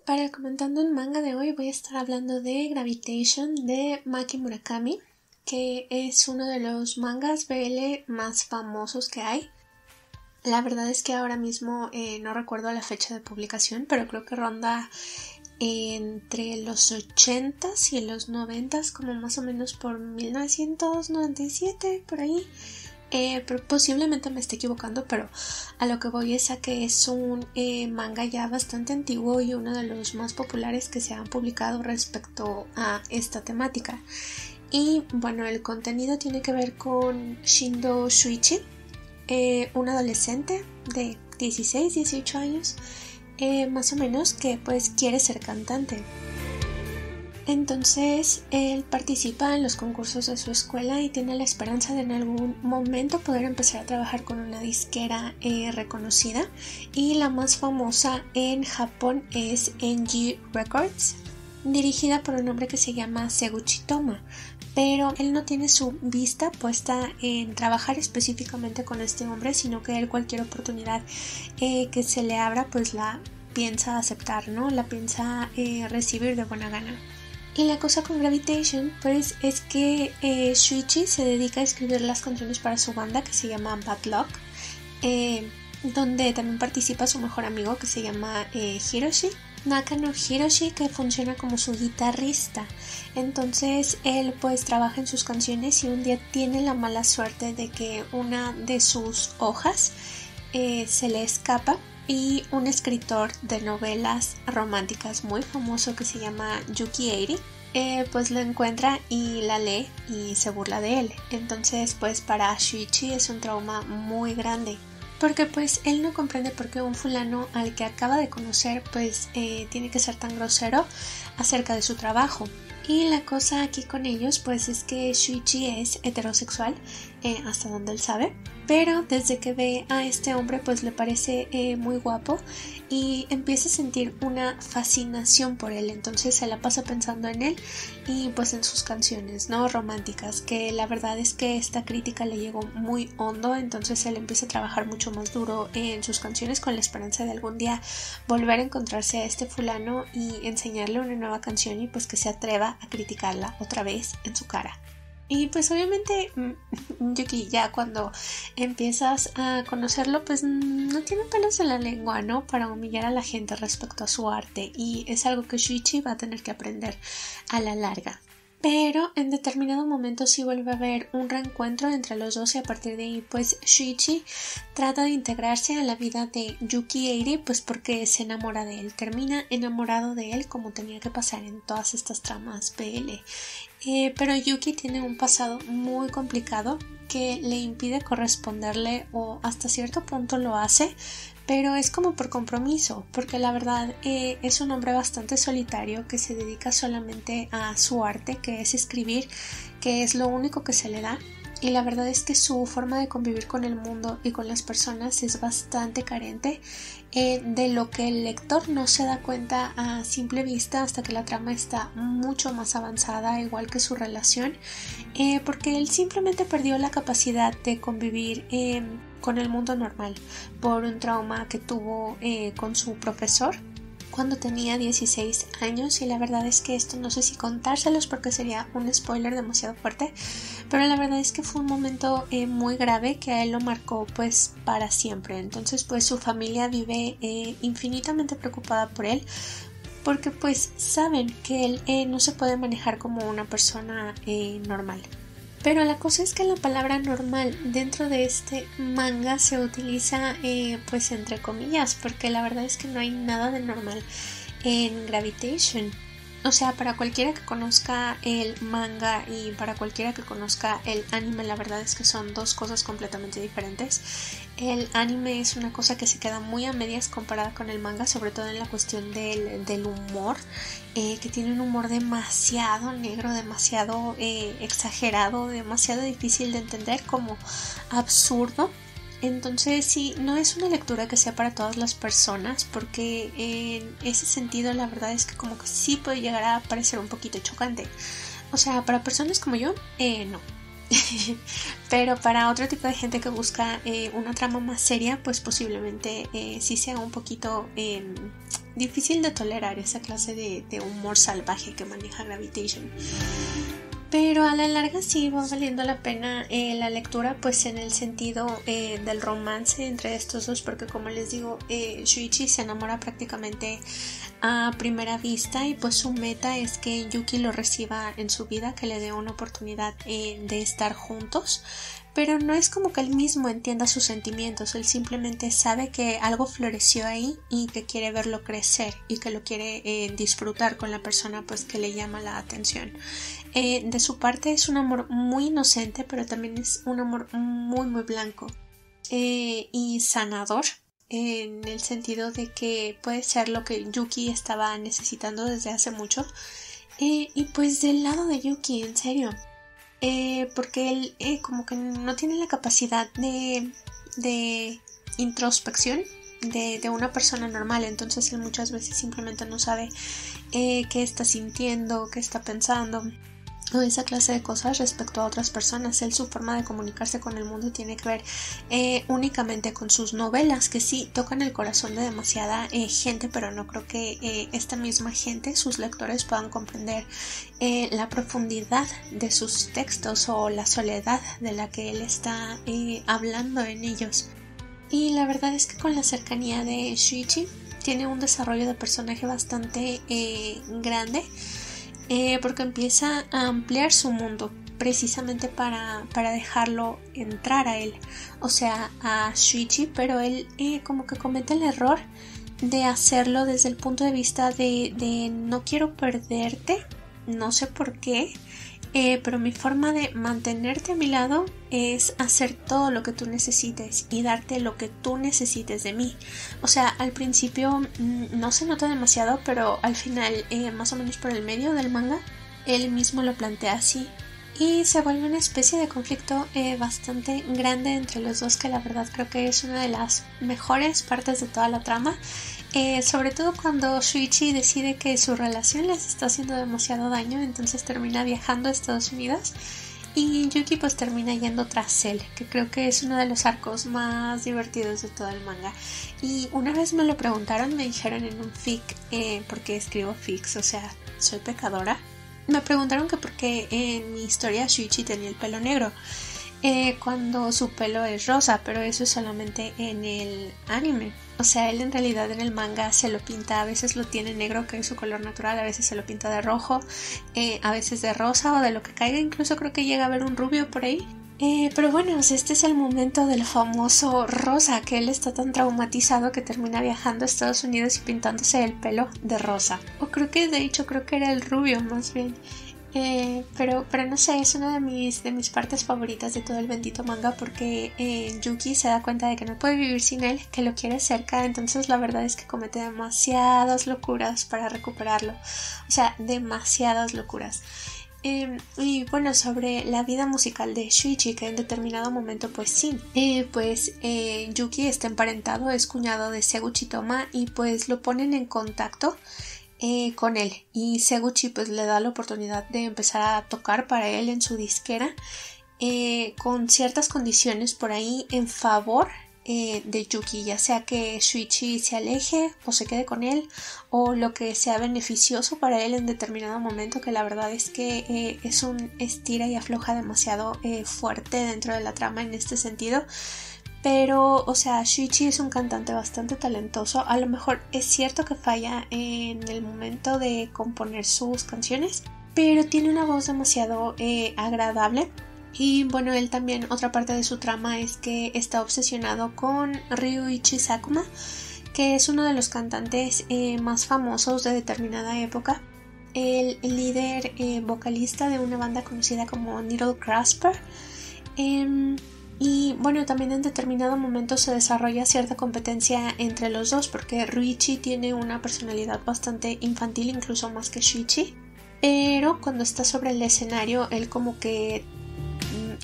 Para comentando el manga de hoy voy a estar hablando de Gravitation de Maki Murakami, que es uno de los mangas BL más famosos que hay. La verdad es que ahora mismo no recuerdo la fecha de publicación, pero creo que ronda entre los 80s y los 90s, como más o menos por 1997, por ahí. Pero posiblemente me esté equivocando, pero a lo que voy es a que es un manga ya bastante antiguo y uno de los más populares que se han publicado respecto a esta temática. Y bueno, el contenido tiene que ver con Shindo Shuichi, un adolescente de 16, 18 años, más o menos, que pues quiere ser cantante. Entonces él participa en los concursos de su escuela y tiene la esperanza de en algún momento poder empezar a trabajar con una disquera reconocida, y la más famosa en Japón es NG Records, dirigida por un hombre que se llama Seguchi Toma, pero él no tiene su vista puesta en trabajar específicamente con este hombre, sino que él cualquier oportunidad que se le abra pues la piensa aceptar, ¿no? La piensa recibir de buena gana. Y la cosa con Gravitation pues es que Shuichi se dedica a escribir las canciones para su banda que se llama Bad Luck, donde también participa su mejor amigo que se llama Hiroshi, Nakano Hiroshi, que funciona como su guitarrista. Entonces él pues trabaja en sus canciones y un día tiene la mala suerte de que una de sus hojas se le escapa, y un escritor de novelas románticas muy famoso que se llama Yuki Eiri pues lo encuentra y la lee y se burla de él. Entonces pues para Shuichi es un trauma muy grande, porque pues él no comprende por qué un fulano al que acaba de conocer pues tiene que ser tan grosero acerca de su trabajo. Y la cosa aquí con ellos pues es que Shuichi es heterosexual, hasta donde él sabe, pero desde que ve a este hombre pues le parece muy guapo y empieza a sentir una fascinación por él. Entonces se la pasa pensando en él y pues en sus canciones, ¿no?, románticas, que la verdad es que esta crítica le llegó muy hondo. Entonces él empieza a trabajar mucho más duro en sus canciones con la esperanza de algún día volver a encontrarse a este fulano y enseñarle una nueva canción y pues que se atreva a criticarla otra vez en su cara. Y pues obviamente Yuki ya cuando empiezas a conocerlo pues no tiene pelos en la lengua, ¿no?, para humillar a la gente respecto a su arte, y es algo que Shuichi va a tener que aprender a la larga. Pero en determinado momento sí vuelve a haber un reencuentro entre los dos, y a partir de ahí pues Shuichi trata de integrarse a la vida de Yuki Eiri pues porque se enamora de él, termina enamorado de él como tenía que pasar en todas estas tramas BL. Pero Yuki tiene un pasado muy complicado que le impide corresponderle, o hasta cierto punto lo hace, pero es como por compromiso, porque la verdad es un hombre bastante solitario que se dedica solamente a su arte, que es escribir, que es lo único que se le da. Y la verdad es que su forma de convivir con el mundo y con las personas es bastante carente, de lo que el lector no se da cuenta a simple vista hasta que la trama está mucho más avanzada, igual que su relación, porque él simplemente perdió la capacidad de convivir con el mundo normal por un trauma que tuvo con su profesor cuando tenía 16 años. Y la verdad es que esto no sé si contárselos porque sería un spoiler demasiado fuerte, pero la verdad es que fue un momento muy grave que a él lo marcó pues para siempre. Entonces pues su familia vive infinitamente preocupada por él, porque pues saben que él no se puede manejar como una persona normal. Pero la cosa es que la palabra normal dentro de este manga se utiliza pues entre comillas, porque la verdad es que no hay nada de normal en Gravitation. O sea, para cualquiera que conozca el manga y para cualquiera que conozca el anime, la verdad es que son dos cosas completamente diferentes. El anime es una cosa que se queda muy a medias comparada con el manga, sobre todo en la cuestión del humor, que tiene un humor demasiado negro, demasiado exagerado, demasiado difícil de entender, como absurdo. Entonces sí, no es una lectura que sea para todas las personas, porque en ese sentido la verdad es que como que sí puede llegar a parecer un poquito chocante. O sea, para personas como yo, no. Pero para otro tipo de gente que busca una trama más seria, pues posiblemente sí sea un poquito difícil de tolerar esa clase de humor salvaje que maneja Gravitation. Pero a la larga sí va valiendo la pena la lectura, pues en el sentido del romance entre estos dos, porque como les digo, Shuichi se enamora prácticamente a primera vista y pues su meta es que Yuki lo reciba en su vida, que le dé una oportunidad de estar juntos. Pero no es como que él mismo entienda sus sentimientos, él simplemente sabe que algo floreció ahí y que quiere verlo crecer y que lo quiere disfrutar con la persona pues que le llama la atención. De su parte es un amor muy inocente, pero también es un amor muy muy blanco y sanador, en el sentido de que puede ser lo que Yuki estaba necesitando desde hace mucho. Y pues del lado de Yuki, en serio, porque él como que no tiene la capacidad de introspección de una persona normal, entonces él muchas veces simplemente no sabe qué está sintiendo, qué está pensando o esa clase de cosas respecto a otras personas. Él, su forma de comunicarse con el mundo tiene que ver únicamente con sus novelas, que sí tocan el corazón de demasiada gente, pero no creo que esta misma gente, sus lectores, puedan comprender la profundidad de sus textos o la soledad de la que él está hablando en ellos. Y la verdad es que con la cercanía de Shuichi tiene un desarrollo de personaje bastante grande, porque empieza a ampliar su mundo precisamente para dejarlo entrar a él, o sea, a Shuichi, pero él como que comete el error de hacerlo desde el punto de vista de no quiero perderte, no sé por qué, pero mi forma de mantenerte a mi lado es hacer todo lo que tú necesites y darte lo que tú necesites de mí. O sea, al principio no se nota demasiado, pero al final, más o menos por el medio del manga, él mismo lo plantea así. Y se vuelve una especie de conflicto bastante grande entre los dos, que la verdad creo que es una de las mejores partes de toda la trama. Sobre todo cuando Shuichi decide que su relación les está haciendo demasiado daño, entonces termina viajando a Estados Unidos y Yuki pues termina yendo tras él, que creo que es uno de los arcos más divertidos de todo el manga. Y una vez me lo preguntaron, me dijeron en un fic, porque escribo fics, o sea, soy pecadora, me preguntaron que por qué en mi historia Shuichi tenía el pelo negro cuando su pelo es rosa, pero eso es solamente en el anime. O sea, él en realidad en el manga se lo pinta, a veces lo tiene negro, que es su color natural, a veces se lo pinta de rojo, a veces de rosa o de lo que caiga, incluso creo que llega a haber un rubio por ahí. Pero bueno, este es el momento del famoso rosa, que él está tan traumatizado que termina viajando a Estados Unidos y pintándose el pelo de rosa. O creo que de hecho creo que era el rubio más bien. Pero no sé, es una de mis partes favoritas de todo el bendito manga, porque Yuki se da cuenta de que no puede vivir sin él, que lo quiere cerca, entonces la verdad es que comete demasiadas locuras para recuperarlo, o sea, demasiadas locuras. Y bueno, sobre la vida musical de Shuichi, que en determinado momento pues sí, Yuki está emparentado, es cuñado de Seguchi Toma y pues lo ponen en contacto con él, y Seguchi pues le da la oportunidad de empezar a tocar para él en su disquera, con ciertas condiciones por ahí en favor de Yuki, ya sea que Shuichi se aleje o se quede con él, o lo que sea beneficioso para él en determinado momento, que la verdad es que es un estira y afloja demasiado fuerte dentro de la trama en este sentido. Pero, o sea, Shuichi es un cantante bastante talentoso. A lo mejor es cierto que falla en el momento de componer sus canciones, pero tiene una voz demasiado agradable. Y bueno, él también, otra parte de su trama es que está obsesionado con Ryuichi Sakuma, que es uno de los cantantes más famosos de determinada época. El líder vocalista de una banda conocida como Needle Grasper. Y bueno, también en determinado momento se desarrolla cierta competencia entre los dos, porque Ryuichi tiene una personalidad bastante infantil, incluso más que Shuichi, pero cuando está sobre el escenario él como que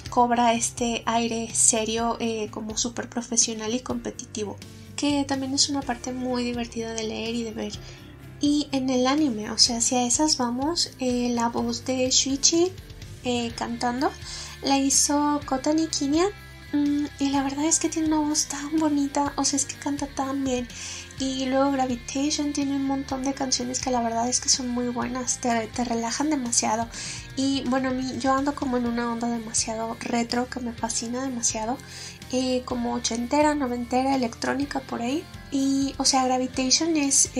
cobra este aire serio, como súper profesional y competitivo, que también es una parte muy divertida de leer y de ver. Y en el anime, o sea, si a esas vamos, la voz de Shuichi cantando la hizo Kotani Kinya, Y la verdad es que tiene una voz tan bonita, o sea, es que canta tan bien. Y luego Gravitation tiene un montón de canciones que la verdad es que son muy buenas, te relajan demasiado. Y bueno, yo ando como en una onda demasiado retro que me fascina demasiado, como ochentera, noventera, electrónica por ahí. Y o sea, Gravitation es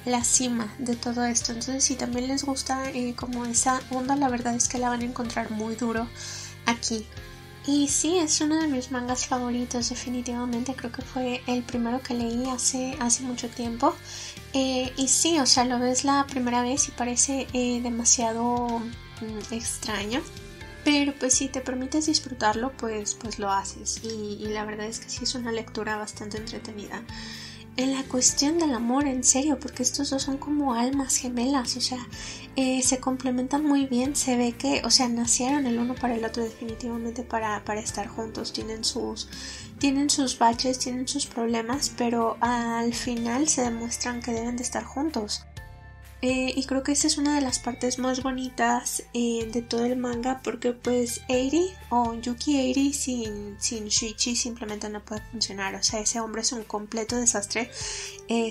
la cima de todo esto. Entonces si también les gusta como esa onda, la verdad es que la van a encontrar muy duro aquí. Y sí, es uno de mis mangas favoritos, definitivamente. Creo que fue el primero que leí hace mucho tiempo. Y sí, o sea, lo ves la primera vez y parece demasiado extraño. Pero pues si te permites disfrutarlo, pues lo haces. Y la verdad es que sí es una lectura bastante entretenida. En la cuestión del amor, en serio, porque estos dos son como almas gemelas, o sea, se complementan muy bien, se ve que, o sea, nacieron el uno para el otro definitivamente para estar juntos, tienen sus baches, tienen sus problemas, pero al final se demuestran que deben de estar juntos. Y creo que esa es una de las partes más bonitas de todo el manga, porque pues Eiri o Yuki Eiri sin Shuichi simplemente no puede funcionar. O sea, ese hombre es un completo desastre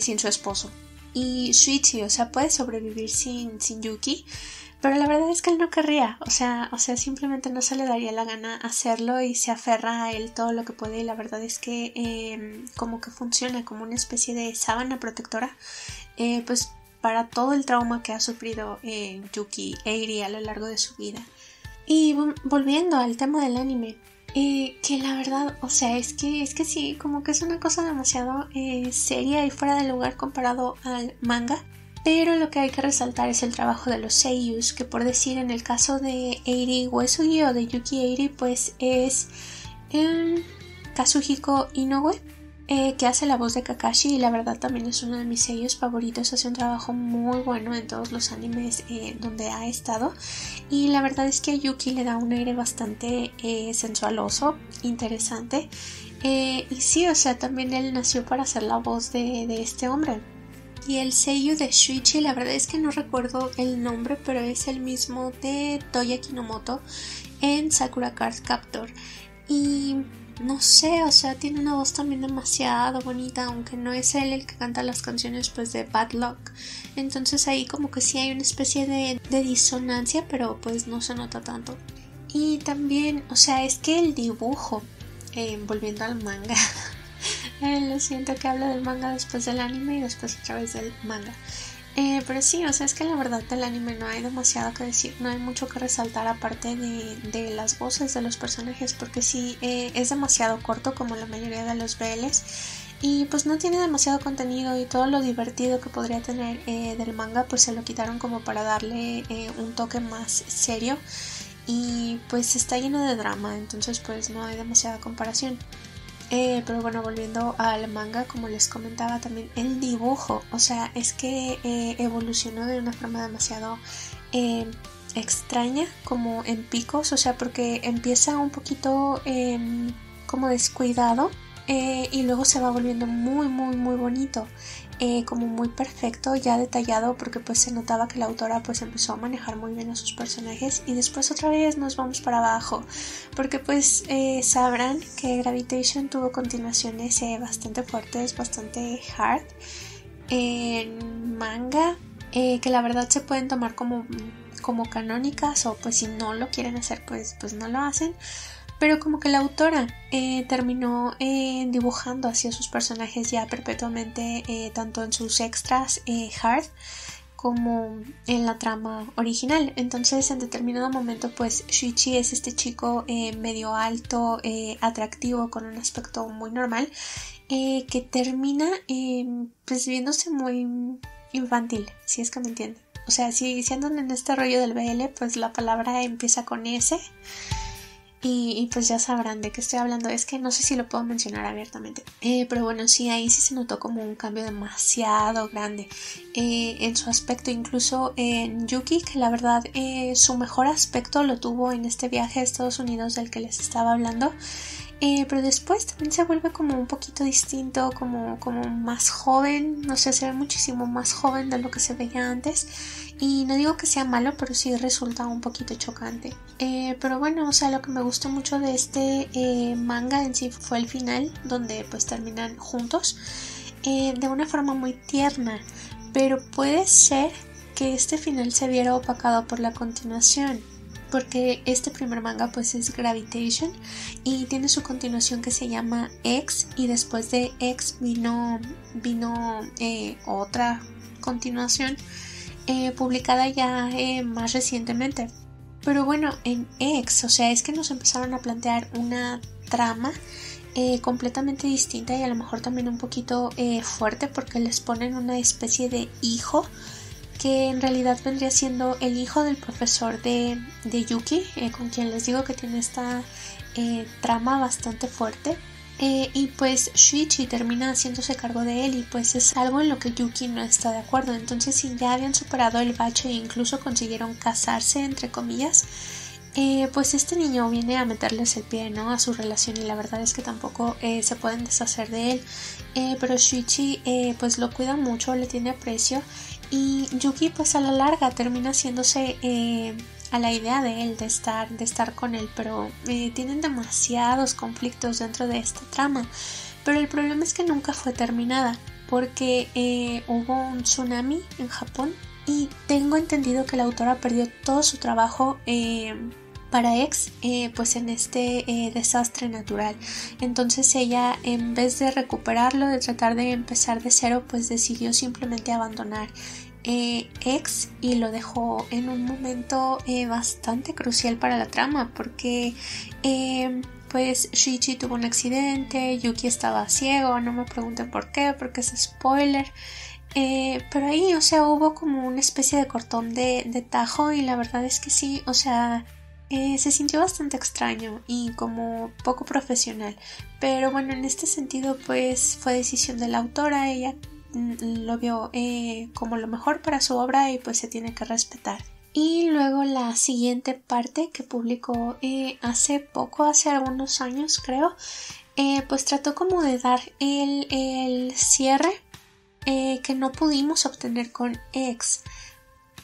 sin su esposo. Y Shuichi, o sea, puede sobrevivir sin Yuki, pero la verdad es que él no querría. O sea, simplemente no se le daría la gana hacerlo y se aferra a él todo lo que puede. Y la verdad es que como que funciona como una especie de sábana protectora, pues para todo el trauma que ha sufrido Yuki Eiri a lo largo de su vida. Y volviendo al tema del anime, que la verdad, o sea, es que sí, como que es una cosa demasiado seria y fuera de lugar comparado al manga. Pero lo que hay que resaltar es el trabajo de los seiyus, que por decir en el caso de Eiri Uesugi o de Yuki Eiri, pues es Kazuhiko Inoue, que hace la voz de Kakashi, y la verdad también es uno de mis sellos favoritos. Hace un trabajo muy bueno en todos los animes donde ha estado, y la verdad es que a Yuki le da un aire bastante sensualoso, interesante, y sí, o sea, también él nació para hacer la voz de este hombre. Y el seiyuu de Shuichi, la verdad es que no recuerdo el nombre, pero es el mismo de Toya Kinomoto en Sakura Card Captor. Y no sé, o sea, tiene una voz también demasiado bonita, aunque no es él el que canta las canciones pues de Bad Luck. Entonces ahí como que sí hay una especie de disonancia, pero pues no se nota tanto. Y también, o sea, es que el dibujo, volviendo al manga, lo siento que hablo del manga después del anime y después otra vez del manga. Pero sí, o sea, es que la verdad del anime no hay demasiado que decir, no hay mucho que resaltar aparte de las voces de los personajes, porque sí, es demasiado corto como la mayoría de los BLs, y pues no tiene demasiado contenido, y todo lo divertido que podría tener del manga pues se lo quitaron como para darle un toque más serio, y pues está lleno de drama, entonces pues no hay demasiada comparación. Pero bueno, volviendo al manga, como les comentaba, también el dibujo, o sea, es que evolucionó de una forma demasiado extraña, como en picos, o sea, porque empieza un poquito como descuidado, y luego se va volviendo muy muy muy bonito, como muy perfecto, ya detallado, porque pues se notaba que la autora pues empezó a manejar muy bien a sus personajes, y después otra vez nos vamos para abajo, porque pues sabrán que Gravitation tuvo continuaciones bastante fuertes, bastante hard en manga, que la verdad se pueden tomar como canónicas, o pues si no lo quieren hacer pues no lo hacen. Pero como que la autora terminó dibujando hacia sus personajes ya perpetuamente, tanto en sus extras hard como en la trama original. Entonces en determinado momento pues Shuichi es este chico medio alto, atractivo, con un aspecto muy normal, que termina pues viéndose muy infantil, si es que me entienden. O sea, si andan en este rollo del BL, pues la palabra empieza con S. Y pues ya sabrán de qué estoy hablando. Es que no sé si lo puedo mencionar abiertamente, pero bueno, sí, ahí sí se notó como un cambio demasiado grande en su aspecto. Incluso en Yuki, que la verdad su mejor aspecto lo tuvo en este viaje a Estados Unidos del que les estaba hablando. pero después también se vuelve como un poquito distinto, como más joven, no sé, se ve muchísimo más joven de lo que se veía antes. Y no digo que sea malo, pero sí resulta un poquito chocante. Pero bueno, o sea, lo que me gustó mucho de este manga en sí fue el final, donde pues terminan juntos de una forma muy tierna. Pero puede ser que este final se viera opacado por la continuación, porque este primer manga pues es Gravitation y tiene su continuación que se llama X, y después de X vino otra continuación publicada ya más recientemente. Pero bueno, en X, o sea, es que nos empezaron a plantear una trama completamente distinta y a lo mejor también un poquito fuerte, porque les ponen una especie de hijo que en realidad vendría siendo el hijo del profesor de Yuki, con quien les digo que tiene esta trama bastante fuerte. Y pues Shuichi termina haciéndose cargo de él, y pues es algo en lo que Yuki no está de acuerdo. Entonces, si ya habían superado el bache e incluso consiguieron casarse, entre comillas, pues este niño viene a meterles el pie, ¿no?, a su relación, y la verdad es que tampoco se pueden deshacer de él. Pero Shuichi pues lo cuida mucho, le tiene aprecio, y Yuki pues a la larga termina haciéndose a la idea de él, de estar con él, pero tienen demasiados conflictos dentro de esta trama. Pero el problema es que nunca fue terminada, porque hubo un tsunami en Japón, y tengo entendido que la autora perdió todo su trabajo para X pues en este desastre natural. Entonces ella, en vez de recuperarlo, de tratar de empezar de cero, pues decidió simplemente abandonar X, y lo dejó en un momento bastante crucial para la trama, porque pues Shuichi tuvo un accidente, Yuki estaba ciego, no me pregunten por qué, porque es spoiler. Pero ahí, o sea, hubo como una especie de cortón de tajo, y la verdad es que sí, o sea, se sintió bastante extraño y como poco profesional. Pero bueno, en este sentido pues fue decisión de la autora, ella lo vio como lo mejor para su obra, y pues se tiene que respetar. Y luego la siguiente parte que publicó hace poco, hace algunos años creo, pues trató como de dar el cierre que no pudimos obtener con X.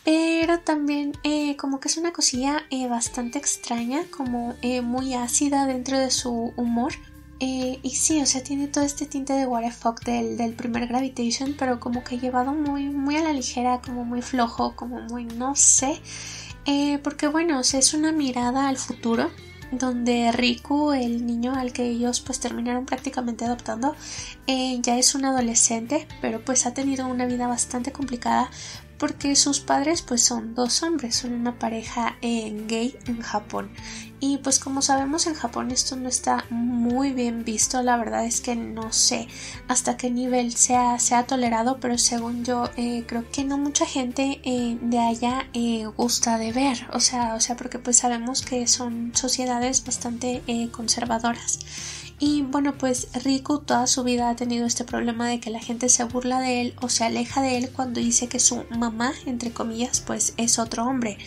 Pero también como que es una cosilla bastante extraña, como muy ácida dentro de su humor. Y sí, o sea, tiene todo este tinte de what the fuck del primer Gravitation, pero como que llevado muy a la ligera, como muy flojo, como muy, no sé. Porque bueno, o sea, es una mirada al futuro, donde Riku, el niño al que ellos pues terminaron prácticamente adoptando, ya es un adolescente, pero pues ha tenido una vida bastante complicada, porque sus padres pues son dos hombres, son una pareja gay en Japón. Y pues como sabemos, en Japón esto no está muy bien visto. La verdad es que no sé hasta qué nivel sea tolerado, pero según yo creo que no mucha gente de allá gusta de ver, o sea, porque pues sabemos que son sociedades bastante conservadoras. Y bueno, pues Riku toda su vida ha tenido este problema de que la gente se burla de él o se aleja de él cuando dice que su mamá, entre comillas, pues es otro hombre,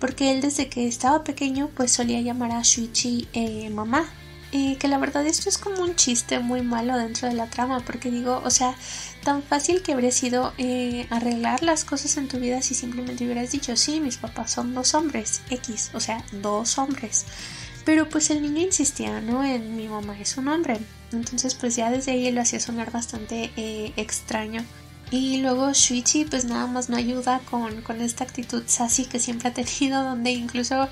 porque él desde que estaba pequeño pues solía llamar a Shuichi mamá. Que la verdad esto es como un chiste muy malo dentro de la trama, porque digo, o sea, tan fácil que habría sido arreglar las cosas en tu vida si simplemente hubieras dicho, sí, mis papás son dos hombres, X, o sea, dos hombres. Pero pues el niño insistía, ¿no?, en mi mamá es un hombre. Entonces pues ya desde ahí lo hacía sonar bastante extraño. Y luego Shuichi pues nada más no ayuda con esta actitud sassy que siempre ha tenido, donde incluso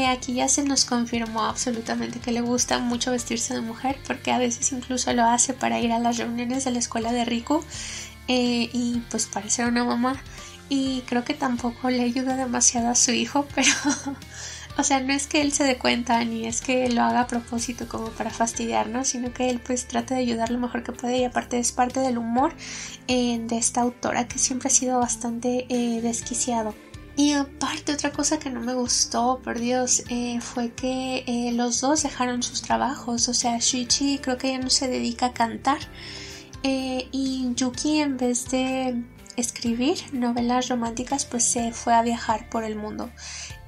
aquí ya se nos confirmó absolutamente que le gusta mucho vestirse de mujer, porque a veces incluso lo hace para ir a las reuniones de la escuela de Riku y pues parecer una mamá. Y creo que tampoco le ayuda demasiado a su hijo, pero o sea, no es que él se dé cuenta ni es que lo haga a propósito como para fastidiarnos, sino que él pues trata de ayudar lo mejor que puede, y aparte es parte del humor de esta autora, que siempre ha sido bastante desquiciado. Y aparte, otra cosa que no me gustó, por Dios, fue que los dos dejaron sus trabajos. O sea, Shuichi creo que ya no se dedica a cantar, y Yuki, en vez de escribir novelas románticas, pues se fue a viajar por el mundo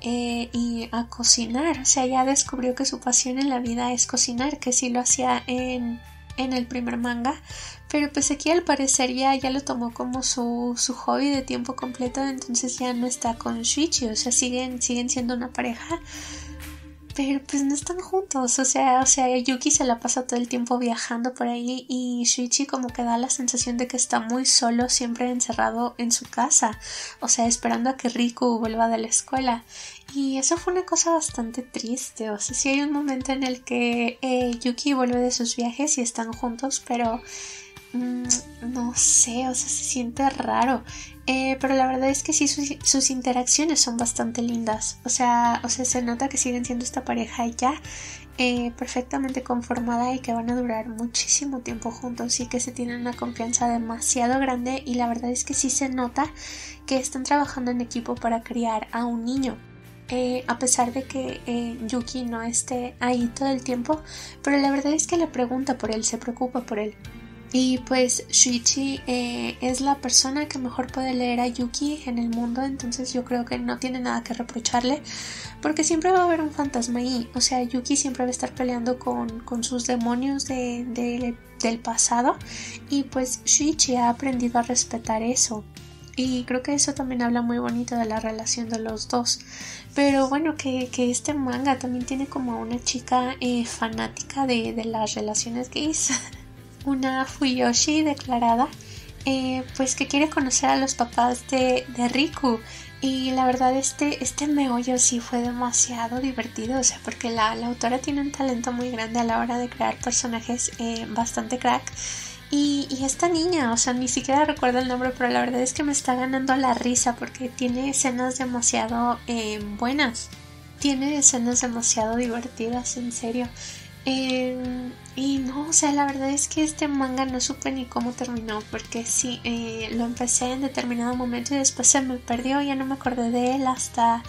y a cocinar. O sea, ya descubrió que su pasión en la vida es cocinar, que sí lo hacía en el primer manga, pero pues aquí al parecer ya lo tomó como su hobby de tiempo completo, entonces ya no está con Shuichi, o sea, siguen siendo una pareja, pero pues no están juntos, o sea, Yuki se la pasa todo el tiempo viajando por ahí y Shuichi como que da la sensación de que está muy solo, siempre encerrado en su casa, o sea, esperando a que Riku vuelva de la escuela. Y eso fue una cosa bastante triste, o sea, sí hay un momento en el que Yuki vuelve de sus viajes y están juntos, pero no sé, o sea, se siente raro. Pero la verdad es que sí, sus interacciones son bastante lindas. O sea, se nota que siguen siendo esta pareja ya perfectamente conformada y que van a durar muchísimo tiempo juntos y que se tienen una confianza demasiado grande. Y la verdad es que sí se nota que están trabajando en equipo para criar a un niño. A pesar de que Yuki no esté ahí todo el tiempo, pero la verdad es que le pregunta por él, se preocupa por él. Y pues Shuichi es la persona que mejor puede leer a Yuki en el mundo, entonces yo creo que no tiene nada que reprocharle, porque siempre va a haber un fantasma ahí. O sea, Yuki siempre va a estar peleando con sus demonios del pasado, y pues Shuichi ha aprendido a respetar eso. Y creo que eso también habla muy bonito de la relación de los dos. Pero bueno, que este manga también tiene como una chica fanática de las relaciones gays. Una Fuyoshi declarada, pues que quiere conocer a los papás de Riku. Y la verdad este meollo sí fue demasiado divertido, o sea, porque la autora tiene un talento muy grande a la hora de crear personajes bastante crack. Y esta niña, o sea, ni siquiera recuerdo el nombre, pero la verdad es que me está ganando la risa porque tiene escenas demasiado buenas. Tiene escenas demasiado divertidas, en serio. Y no, o sea, la verdad es que este manga no supe ni cómo terminó, porque sí, lo empecé en determinado momento y después se me perdió, ya no me acordé de él hasta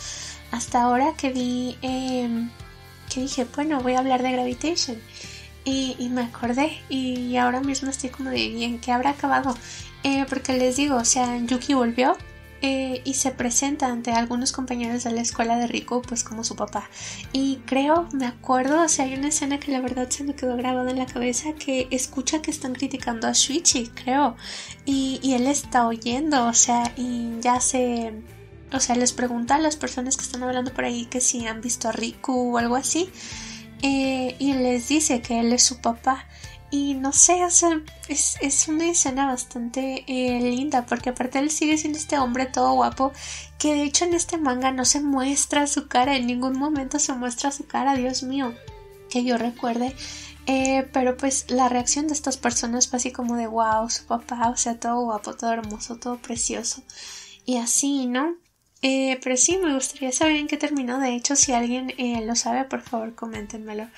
ahora que vi, que dije, bueno, voy a hablar de Gravitation. Y me acordé, y ahora mismo estoy como de bien, ¿qué habrá acabado? Porque les digo, o sea, Yuki volvió. Y se presenta ante algunos compañeros de la escuela de Riku pues como su papá, y me acuerdo, o sea, hay una escena que la verdad se me quedó grabada en la cabeza, que escucha que están criticando a Shuichi, creo, y él está oyendo, o sea, y ya o sea, les pregunta a las personas que están hablando por ahí que si han visto a Riku o algo así, y les dice que él es su papá. Y no sé, o sea, es una escena bastante linda, porque aparte él sigue siendo este hombre todo guapo, que de hecho en este manga no se muestra su cara, en ningún momento se muestra su cara, Dios mío, que yo recuerde. Pero pues la reacción de estas personas fue así como de wow, su papá, o sea, todo guapo, todo hermoso, todo precioso. Y así, ¿no? Pero sí, me gustaría saber en qué terminó. De hecho, si alguien lo sabe, por favor, coméntenmelo.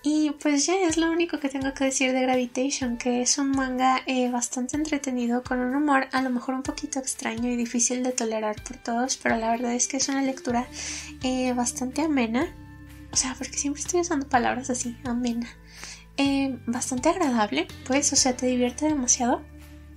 Y pues ya es lo único que tengo que decir de Gravitation, que es un manga bastante entretenido, con un humor a lo mejor un poquito extraño y difícil de tolerar por todos, pero la verdad es que es una lectura bastante amena. O sea, porque siempre estoy usando palabras así, amena. Bastante agradable, pues, o sea, te divierte demasiado.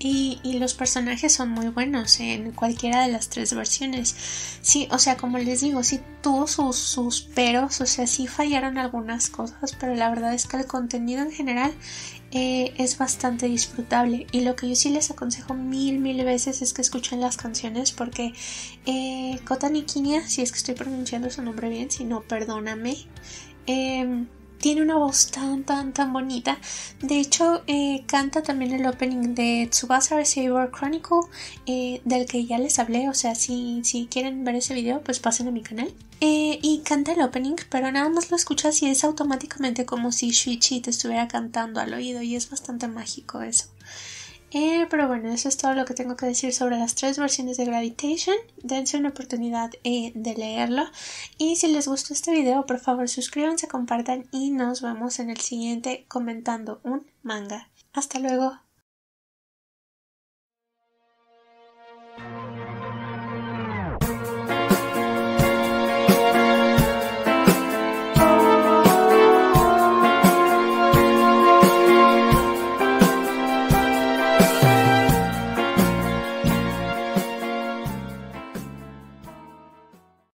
Y los personajes son muy buenos en cualquiera de las tres versiones. Sí, o sea, como les digo, sí tuvo sus peros, o sea, sí fallaron algunas cosas, pero la verdad es que el contenido en general es bastante disfrutable. Y lo que yo sí les aconsejo mil veces es que escuchen las canciones, porque Kota Nikinya, si es que estoy pronunciando su nombre bien, si no, perdóname, tiene una voz tan bonita. De hecho, canta también el opening de Tsubasa Reservoir Chronicle, del que ya les hablé. O sea, si quieren ver ese video, pues pasen a mi canal. Y canta el opening, pero nada más lo escuchas y es automáticamente como si Shuichi te estuviera cantando al oído, y es bastante mágico eso. Pero bueno, eso es todo lo que tengo que decir sobre las tres versiones de Gravitation. Dense una oportunidad de leerlo. Y si les gustó este video, por favor suscríbanse, compartan y nos vemos en el siguiente comentando un manga. Hasta luego.